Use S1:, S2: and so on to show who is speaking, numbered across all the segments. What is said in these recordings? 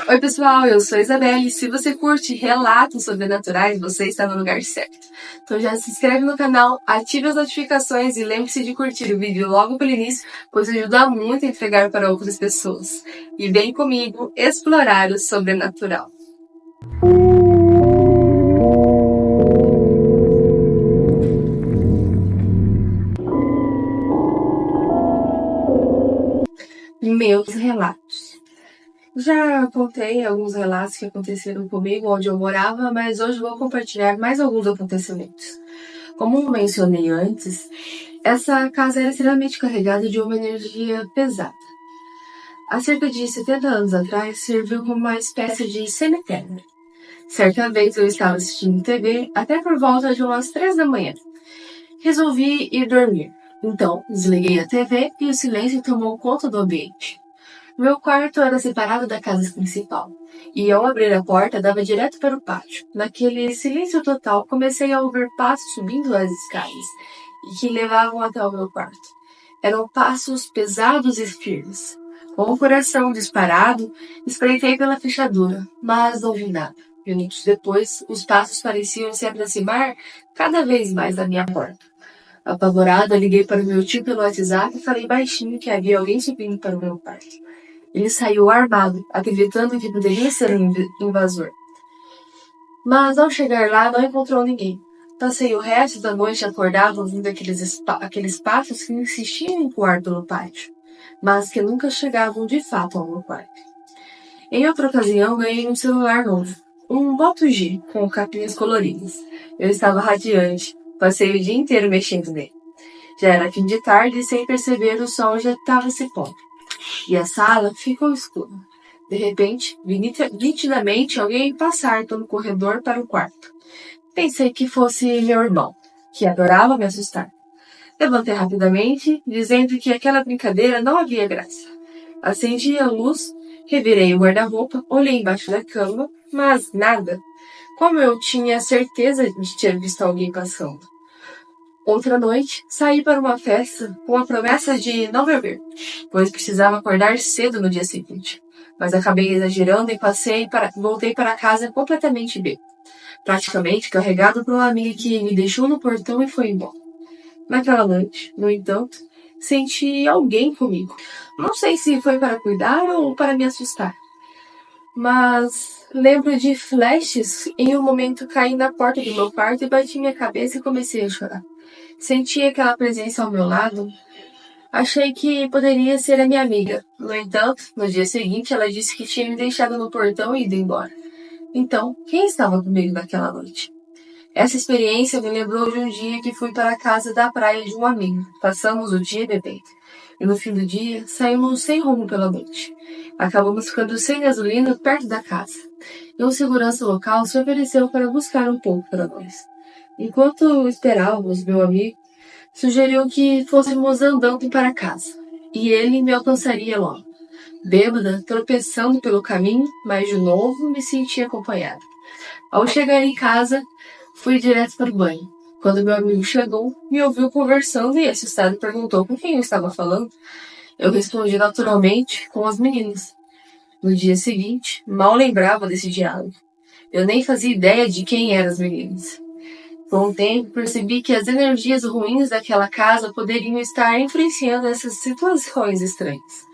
S1: Oi pessoal, eu sou a Isabelle e se você curte relatos sobrenaturais, você está no lugar certo. Então já se inscreve no canal, ative as notificações e lembre-se de curtir o vídeo logo pelo início, pois ajuda muito a entregar para outras pessoas. E vem comigo explorar o sobrenatural. Meus relatos. Já contei alguns relatos que aconteceram comigo onde eu morava, mas hoje vou compartilhar mais alguns acontecimentos. Como mencionei antes, essa casa era extremamente carregada de uma energia pesada. Há cerca de 70 anos atrás, serviu como uma espécie de cemitério. Certa vez eu estava assistindo TV até por volta de umas 3 da manhã. Resolvi ir dormir. Então, desliguei a TV e o silêncio tomou conta do ambiente. Meu quarto era separado da casa principal, e ao abrir a porta dava direto para o pátio. Naquele silêncio total, comecei a ouvir passos subindo as escadas, e que levavam até o meu quarto. Eram passos pesados e firmes. Com o coração disparado, espreitei pela fechadura, mas não vi nada. Minutos depois, os passos pareciam se aproximar cada vez mais da minha porta. Apavorada, liguei para o meu tio pelo WhatsApp e falei baixinho que havia alguém subindo para o meu quarto. Ele saiu armado, acreditando que poderia ser um invasor. Mas ao chegar lá, não encontrou ninguém. Passei o resto da noite acordado ouvindo aqueles passos que insistiam em voar pelo pátio, mas que nunca chegavam de fato ao meu quarto. Em outra ocasião, ganhei um celular novo, um Moto G com capinhas coloridas. Eu estava radiante, passei o dia inteiro mexendo nele. Já era fim de tarde e, sem perceber, o sol já estava se pondo. E a sala ficou escura. De repente, vi nitidamente alguém passar pelo corredor para o quarto. Pensei que fosse meu irmão, que adorava me assustar. Levantei rapidamente, dizendo que aquela brincadeira não havia graça. Acendi a luz, revirei o guarda-roupa, olhei embaixo da cama, mas nada. Como eu tinha certeza de ter visto alguém passando. Outra noite, saí para uma festa com a promessa de não beber, pois precisava acordar cedo no dia seguinte. Mas acabei exagerando e voltei para casa completamente bêbado, praticamente carregado por uma amiga que me deixou no portão e foi embora. Naquela noite, no entanto, senti alguém comigo. Não sei se foi para cuidar ou para me assustar, mas lembro de flashes. Em um momento caí na porta do meu quarto e bati minha cabeça e comecei a chorar. Senti aquela presença ao meu lado. Achei que poderia ser a minha amiga. No entanto, no dia seguinte, ela disse que tinha me deixado no portão e ido embora. Então, quem estava comigo naquela noite? Essa experiência me lembrou de um dia que fui para a casa da praia de um amigo. Passamos o dia bebendo. E no fim do dia, saímos sem rumo pela noite. Acabamos ficando sem gasolina perto da casa. E um segurança local se ofereceu para buscar um pouco para nós. Enquanto esperávamos, meu amigo sugeriu que fôssemos andando para casa, e ele me alcançaria logo. Bêbada, tropeçando pelo caminho, mas de novo me senti acompanhada. Ao chegar em casa, fui direto para o banho. Quando meu amigo chegou, me ouviu conversando e assustado perguntou com quem eu estava falando. Eu respondi naturalmente com as meninas. No dia seguinte, mal lembrava desse diálogo. Eu nem fazia ideia de quem eram as meninas. Com o tempo, percebi que as energias ruins daquela casa poderiam estar influenciando essas situações estranhas.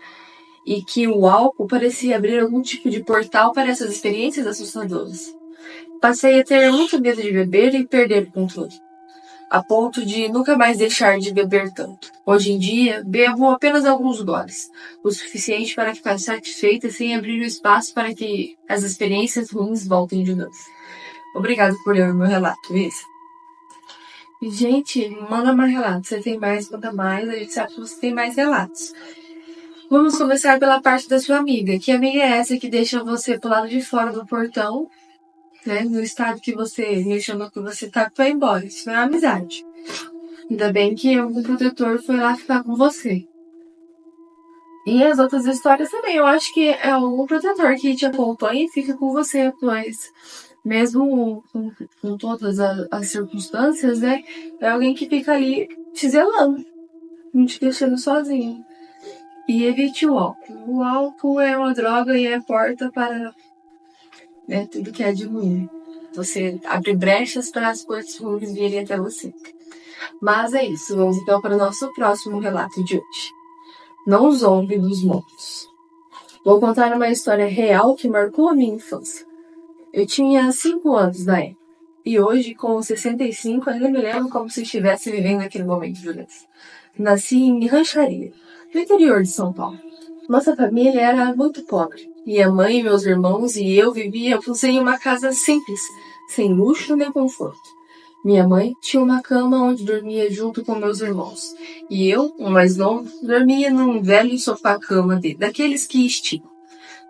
S1: E que o álcool parecia abrir algum tipo de portal para essas experiências assustadoras. Passei a ter muito medo de beber e perder o controle, a ponto de nunca mais deixar de beber tanto. Hoje em dia, bebo apenas alguns goles, o suficiente para ficar satisfeita sem abrir o espaço para que as experiências ruins voltem de novo. Obrigado por ler o meu relato, Isa. Gente, manda mais relatos. Você tem mais, manda mais. A gente sabe que você tem mais relatos. Vamos começar pela parte da sua amiga. Que amiga é essa que deixa você pro lado de fora do portão, né? No estado que você mencionou que você tá, foi embora. Isso não é amizade. Ainda bem que algum protetor foi lá ficar com você. E as outras histórias também. Eu acho que é algum protetor que te acompanha e fica com você, pois mesmo com todas as circunstâncias, né? É alguém que fica ali te zelando, não te deixando sozinho. E evite o álcool. O álcool é uma droga e é porta para tudo que é de ruim. Você abre brechas para as coisas ruins virem até você. Mas é isso, vamos então para o nosso próximo relato de hoje. Não zombe dos mortos. Vou contar uma história real que marcou a minha infância. Eu tinha 5 anos na época. E hoje, com 65, ainda me lembro como se estivesse vivendo aquele momento, Juliana. Nasci em Rancharia, no interior de São Paulo. Nossa família era muito pobre. Minha mãe, meus irmãos e eu vivíamos em uma casa simples, sem luxo nem conforto. Minha mãe tinha uma cama onde dormia junto com meus irmãos. E eu, o mais novo, dormia num velho sofá-cama daqueles que esticam.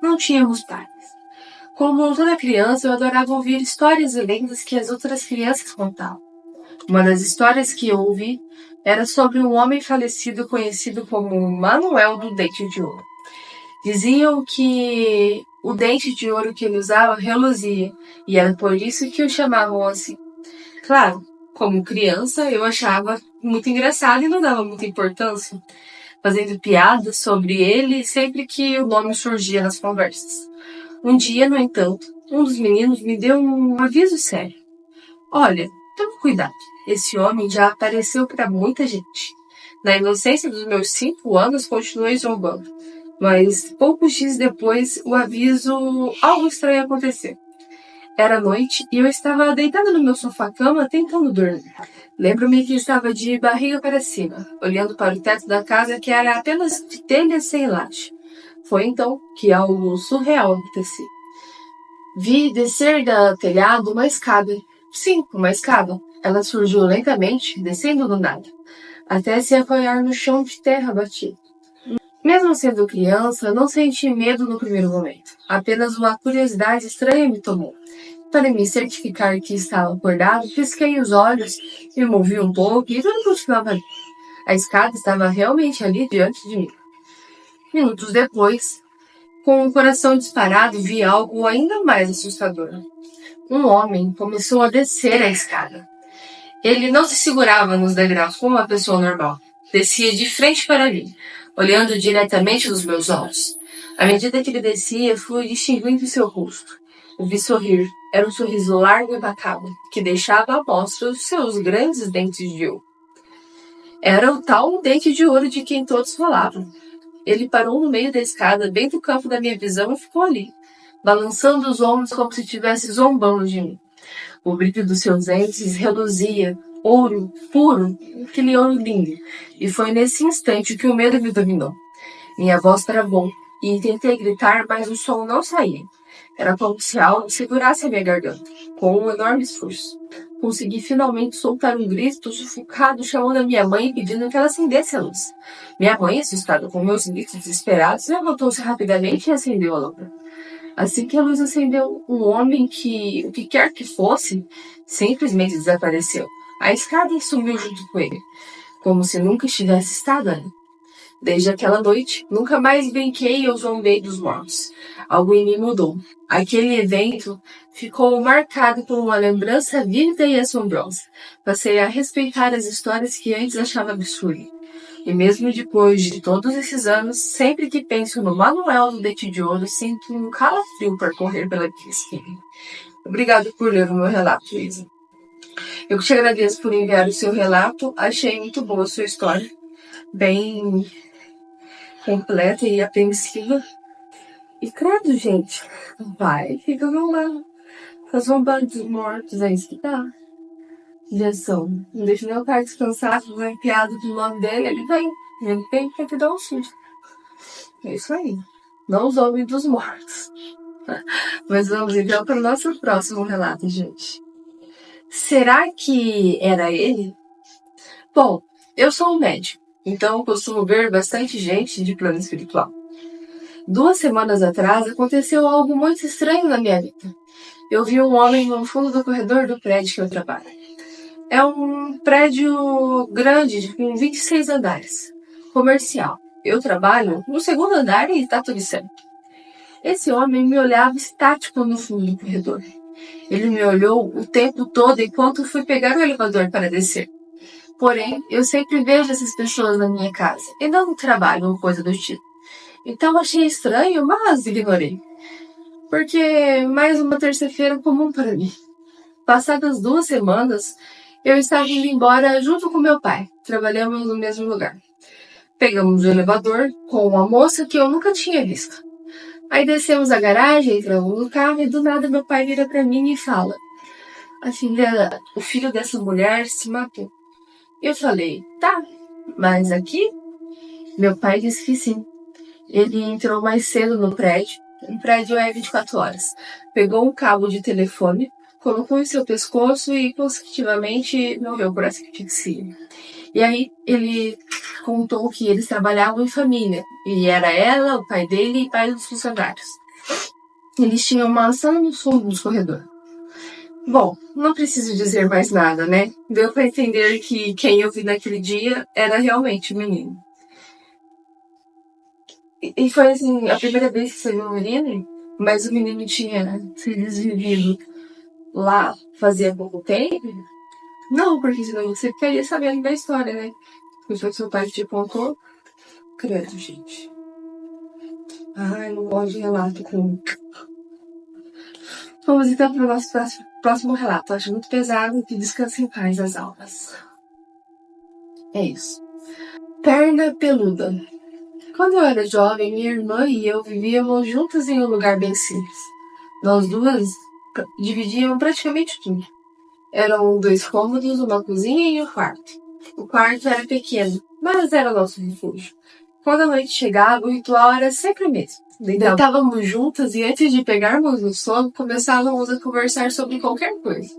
S1: Não tínhamos pais. Como toda criança, eu adorava ouvir histórias e lendas que as outras crianças contavam. Uma das histórias que eu ouvi era sobre um homem falecido conhecido como Manuel do Dente de Ouro. Diziam que o dente de ouro que ele usava reluzia, e era por isso que o chamavam assim. Claro, como criança, eu achava muito engraçado e não dava muita importância, fazendo piadas sobre ele sempre que o nome surgia nas conversas. Um dia, no entanto, um dos meninos me deu um aviso sério. Olha, tome cuidado, esse homem já apareceu para muita gente. Na inocência dos meus 5 anos, continuei zombando. Mas poucos dias depois, o aviso, algo estranho aconteceu. Era noite e eu estava deitada no meu sofá-cama tentando dormir. Lembro-me que estava de barriga para cima, olhando para o teto da casa que era apenas de telha sem laje. Foi então que algo surreal aconteceu. Vi descer da telhado uma escada. Sim, uma escada. Ela surgiu lentamente, descendo do nada, até se apoiar no chão de terra batido. Mesmo sendo criança, não senti medo no primeiro momento. Apenas uma curiosidade estranha me tomou. Para me certificar que estava acordado, pisquei os olhos, me movi um pouco e tudo continuava ali. A escada estava realmente ali diante de mim. Minutos depois, com o coração disparado, vi algo ainda mais assustador. Um homem começou a descer a escada. Ele não se segurava nos degraus como uma pessoa normal. Descia de frente para mim, olhando diretamente nos meus olhos. À medida que ele descia, fui distinguindo seu rosto. O vi sorrir. Era um sorriso largo e macabro, que deixava à mostra os seus grandes dentes de ouro. Era o tal dente de ouro de quem todos falavam. Ele parou no meio da escada, bem do campo da minha visão, e ficou ali, balançando os ombros como se estivesse zombando de mim. O brilho dos seus dentes reluzia, ouro puro, aquele ouro lindo. E foi nesse instante que o medo me dominou. Minha voz travou, e tentei gritar, mas o som não saía. Era como se algo segurasse a minha garganta, com um enorme esforço. Consegui finalmente soltar um grito sufocado, chamando a minha mãe e pedindo que ela acendesse a luz. Minha mãe, assustada com meus gritos desesperados, levantou-se rapidamente e acendeu a lâmpada. Assim que a luz acendeu, um homem que, o que quer que fosse, simplesmente desapareceu. A escada sumiu junto com ele, como se nunca estivesse estado ali. Desde aquela noite, nunca mais brinquei ou zombei dos mortos. Algo em mim mudou. Aquele evento ficou marcado por uma lembrança vívida e assombrosa. Passei a respeitar as histórias que antes achava absurdas. E mesmo depois de todos esses anos, sempre que penso no Manuel do Dente de Ouro, sinto um calafrio percorrer pela minha espinha. Obrigado por ler o meu relato, Isa. Eu te agradeço por enviar o seu relato. Achei muito boa a sua história. Bem completa e apreensiva. E credo, gente, vai, fica zombando. Fica zombando dos mortos, é isso que dá. Injeção. Não deixa nem o cara descansar, vai piada do nome dele, ele vem. Ele vem pra te dar um susto. É isso aí. Não zombe dos mortos. Mas vamos então para o nosso próximo relato, gente. Será que era ele? Bom, eu sou um médico, então costumo ver bastante gente de plano espiritual. 2 semanas atrás aconteceu algo muito estranho na minha vida. Eu vi um homem no fundo do corredor do prédio que eu trabalho. É um prédio grande, com 26 andares, comercial. Eu trabalho no 2º andar e está tudo certo. Esse homem me olhava estático no fundo do corredor. Ele me olhou o tempo todo enquanto fui pegar o elevador para descer. Porém, eu sempre vejo essas pessoas na minha casa, e não no trabalho ou coisa do tipo. Então achei estranho, mas ignorei. Porque mais uma terça-feira comum para mim. Passadas 2 semanas, eu estava indo embora junto com meu pai. Trabalhamos no mesmo lugar. Pegamos o elevador com uma moça que eu nunca tinha visto. Aí descemos a garagem, entramos no carro e do nada meu pai vira pra mim e fala: o filho dessa mulher se matou. Eu falei: tá, mas aqui? Meu pai disse que sim. Ele entrou mais cedo no prédio. O prédio é 24 horas. Pegou um cabo de telefone, colocou em seu pescoço e consecutivamente morreu por asfixia. E aí ele contou que eles trabalhavam em família. E era ela, o pai dele e pai dos funcionários. Eles tinham uma sala no fundo dos corredores. Bom, não preciso dizer mais nada, né? Deu pra entender que quem eu vi naquele dia era realmente o menino. E foi assim, a primeira vez que você viu o menino, mas o menino tinha se desvivido lá fazia pouco tempo? Não, porque senão você ficaria sabendo da história, né? Porque foi que seu pai te contou. Credo, gente. Ai, não gosto de relato com... Vamos então para o nosso próximo relato. Acho muito pesado, que descanse em paz as almas. É isso. Perna peluda. Quando eu era jovem, minha irmã e eu vivíamos juntas em um lugar bem simples. Nós duas dividíamos praticamente tudo. Eram 2 cômodos, uma cozinha e um quarto. O quarto era pequeno, mas era nosso refúgio. Quando a noite chegava, o ritual era sempre o mesmo. Deitávamos juntas e antes de pegarmos no sono, começávamos a conversar sobre qualquer coisa.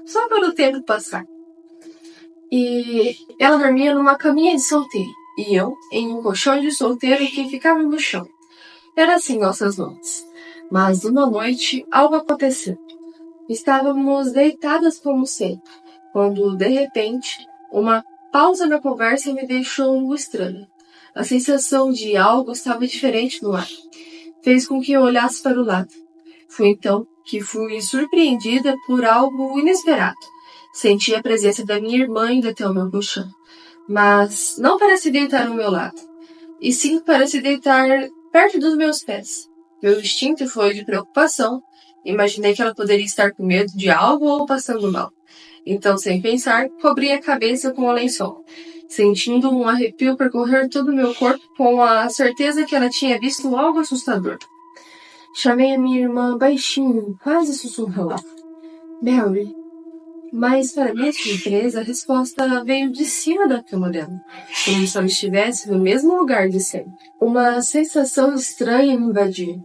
S1: Só para o tempo passar. E ela dormia numa caminha de solteiro. E eu em um colchão de solteiro que ficava no chão. Era assim nossas noites. Mas uma noite, algo aconteceu. Estávamos deitadas como sempre, quando, de repente, uma pausa na conversa me deixou estranha. A sensação de algo estava diferente no ar. Fez com que eu olhasse para o lado. Foi então que fui surpreendida por algo inesperado. Senti a presença da minha irmã indo até o meu colchão. Mas não para se deitar ao meu lado, e sim para se deitar perto dos meus pés. Meu instinto foi de preocupação. Imaginei que ela poderia estar com medo de algo ou passando mal. Então, sem pensar, cobri a cabeça com o lençol, sentindo um arrepio percorrer todo o meu corpo com a certeza que ela tinha visto algo assustador. Chamei a minha irmã baixinho, quase sussurrando: Mary. Mas, para minha surpresa, a resposta veio de cima da cama dela, como se ela estivesse no mesmo lugar de sempre. Uma sensação estranha me invadiu.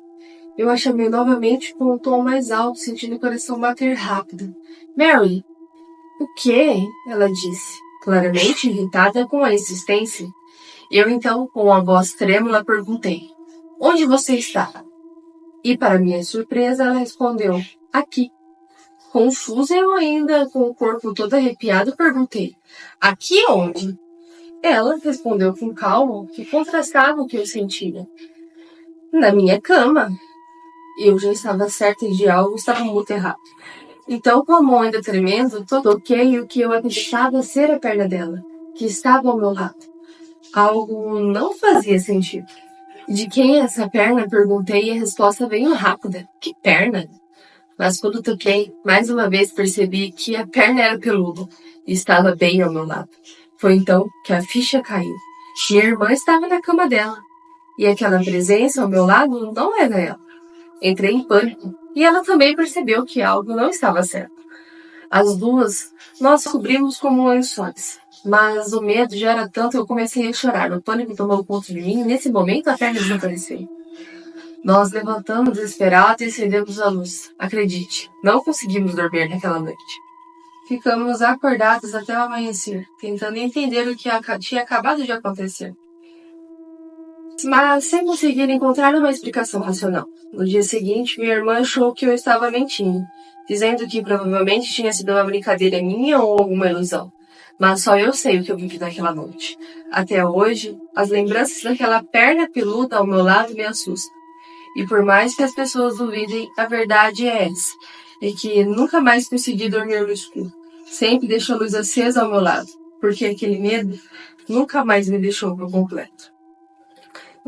S1: Eu a chamei novamente com um tom mais alto, sentindo o coração bater rápido. Mary! O quê? Ela disse, claramente irritada com a insistência. Eu então, com a voz trêmula, perguntei: Onde você está? E, para minha surpresa, ela respondeu: Aqui. Confusa eu ainda, com o corpo todo arrepiado, perguntei: Aqui onde? Ela respondeu com calma, que contrastava com o que eu sentia: Na minha cama. Eu já estava certa de algo estava muito errado. Então, com a mão ainda tremendo, toquei o que eu acreditava ser a perna dela, que estava ao meu lado. Algo não fazia sentido. De quem é essa perna? Perguntei e a resposta veio rápida. Que perna? Mas quando toquei, mais uma vez percebi que a perna era peluda e estava bem ao meu lado. Foi então que a ficha caiu. Minha irmã estava na cama dela. E aquela presença ao meu lado não era ela. Entrei em pânico e ela também percebeu que algo não estava certo. As duas, nós cobrimos como lençóis. Mas o medo já era tanto que eu comecei a chorar. O pânico tomou conta de mim e nesse momento a perna desapareceu. Nós levantamos desesperados e acendemos a luz. Acredite, não conseguimos dormir naquela noite. Ficamos acordados até o amanhecer, tentando entender o que tinha acabado de acontecer. Mas sem conseguir encontrar uma explicação racional. No dia seguinte, minha irmã achou que eu estava mentindo, dizendo que provavelmente tinha sido uma brincadeira minha ou alguma ilusão. Mas só eu sei o que eu vivi naquela noite. Até hoje, as lembranças daquela perna peluda ao meu lado me assustam. E por mais que as pessoas duvidem, a verdade é essa. É que nunca mais consegui dormir no escuro. Sempre deixo a luz acesa ao meu lado, porque aquele medo nunca mais me deixou por completo.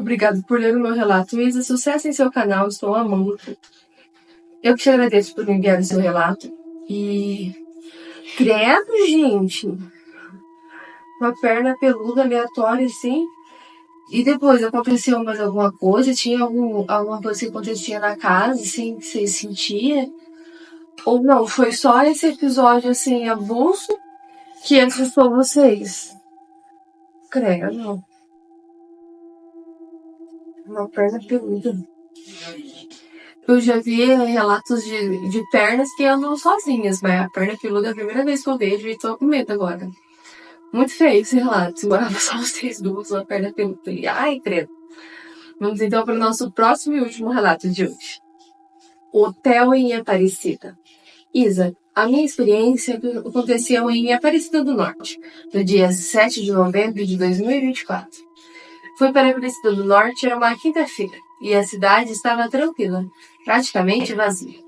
S1: Obrigado por ler o meu relato, Isa. Sucesso em seu canal, estou amando. Eu que te agradeço por me enviar o seu relato. E credo, gente. Uma perna peluda aleatória, assim. E depois aconteceu mais alguma coisa? Tinha alguma coisa que acontecia na casa, assim, que vocês sentiam? Ou não, foi só esse episódio, assim, avulso que assustou vocês? Credo. Uma perna peluda. Eu já vi relatos de pernas que andam sozinhas, mas a perna peluda é a primeira vez que eu vejo e tô com medo agora. Muito feio esse relato. Morava só vocês duas, uma perna peluda. Ai, credo. Vamos então para o nosso próximo e último relato de hoje. Hotel em Aparecida. Isa, a minha experiência aconteceu em Aparecida do Norte, no dia 7 de novembro de 2024. Fui para Aparecida do Norte, era uma quinta-feira, e a cidade estava tranquila, praticamente vazia.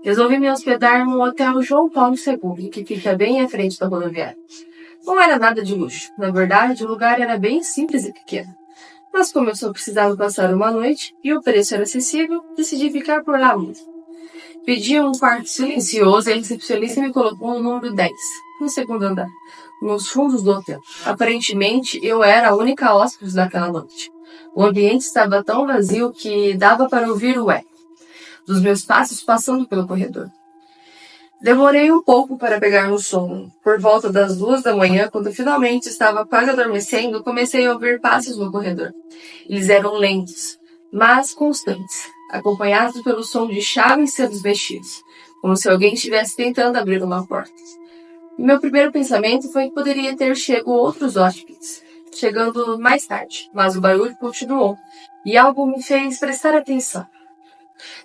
S1: Resolvi me hospedar no Hotel João Paulo II, que fica bem à frente da rodoviária. Não era nada de luxo, na verdade, o lugar era bem simples e pequeno. Mas como eu só precisava passar uma noite e o preço era acessível, decidi ficar por lá mesmo. Pedi um quarto silencioso e a recepcionista me colocou no número 10, no segundo andar, nos fundos do hotel. Aparentemente, eu era a única hóspede daquela noite. O ambiente estava tão vazio que dava para ouvir o eco dos meus passos passando pelo corredor. Demorei um pouco para pegar no sono. Por volta das 2 da manhã, quando finalmente estava quase adormecendo, comecei a ouvir passos no corredor. Eles eram lentos, mas constantes, acompanhados pelo som de chaves sendo mexidos, como se alguém estivesse tentando abrir uma porta. E meu primeiro pensamento foi que poderia ter chego outros hóspedes, chegando mais tarde, mas o barulho continuou, e algo me fez prestar atenção.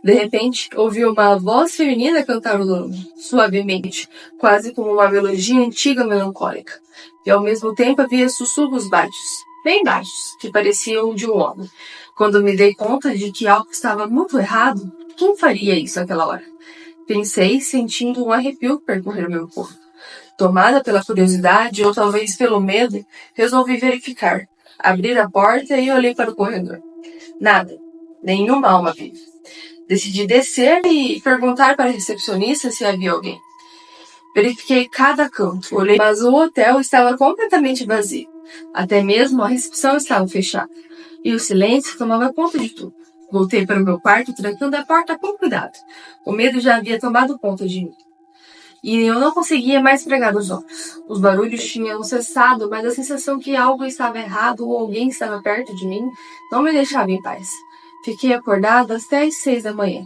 S1: De repente, ouvi uma voz feminina cantarolando, suavemente, quase como uma melodia antiga melancólica. E ao mesmo tempo havia sussurros baixos, bem baixos, que pareciam de um homem. Quando me dei conta de que algo estava muito errado, quem faria isso naquela hora? Pensei, sentindo um arrepio percorrer meu corpo. Tomada pela curiosidade, ou talvez pelo medo, resolvi verificar. Abri a porta e olhei para o corredor. Nada. Nenhuma alma viva. Decidi descer e perguntar para a recepcionista se havia alguém. Verifiquei cada canto, olhei, mas o hotel estava completamente vazio. Até mesmo a recepção estava fechada. E o silêncio tomava conta de tudo. Voltei para o meu quarto, trancando a porta com cuidado. O medo já havia tomado conta de mim. E eu não conseguia mais pregar os olhos. Os barulhos tinham cessado, mas a sensação que algo estava errado ou alguém estava perto de mim não me deixava em paz. Fiquei acordada até às 6 da manhã.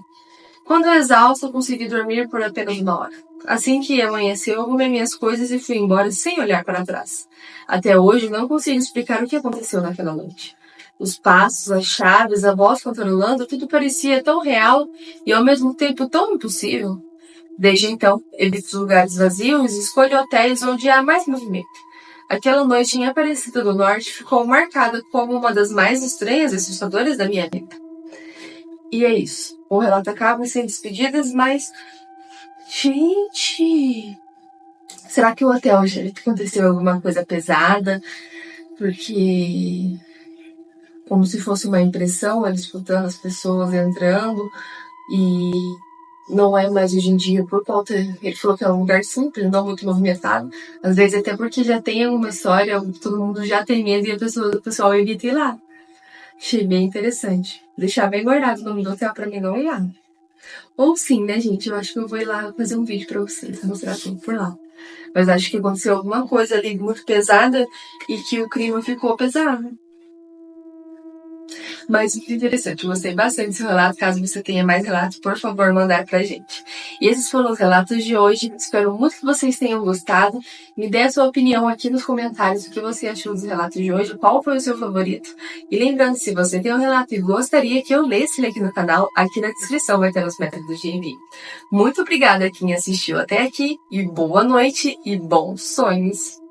S1: Quando exausta, consegui dormir por apenas uma hora. Assim que amanheceu, arrumei minhas coisas e fui embora sem olhar para trás. Até hoje, não consigo explicar o que aconteceu naquela noite. Os passos, as chaves, a voz cantarolando, tudo parecia tão real e ao mesmo tempo tão impossível. Desde então, evito lugares vazios e escolho hotéis onde há mais movimento. Aquela noite em Aparecida do Norte ficou marcada como uma das mais estranhas e assustadoras da minha vida. E é isso. O relato acaba sem despedidas, mas... Gente... Será que o hotel já aconteceu alguma coisa pesada? Porque... Como se fosse uma impressão, ela escutando as pessoas entrando. E... Não é mais hoje em dia por conta... Ele falou que é um lugar simples, não muito movimentado. Às vezes até porque já tem alguma história, todo mundo já tem medo e o pessoal evita ir lá. Achei bem interessante. Deixar bem guardado o nome do hotel pra mim não ir lá. Ou sim, né, gente? Eu acho que eu vou ir lá fazer um vídeo pra vocês, mostrar tudo por lá. Mas acho que aconteceu alguma coisa ali muito pesada e que o clima ficou pesado. Mas muito interessante, eu gostei bastante do seu relato. Caso você tenha mais relatos, por favor, mandar pra gente. E esses foram os relatos de hoje. Espero muito que vocês tenham gostado. Me dê a sua opinião aqui nos comentários, o que você achou dos relatos de hoje, qual foi o seu favorito. E lembrando, se você tem um relato e gostaria que eu lesse ele aqui no canal, aqui na descrição vai ter os métodos de envio. Muito obrigada a quem assistiu até aqui, e boa noite e bons sonhos!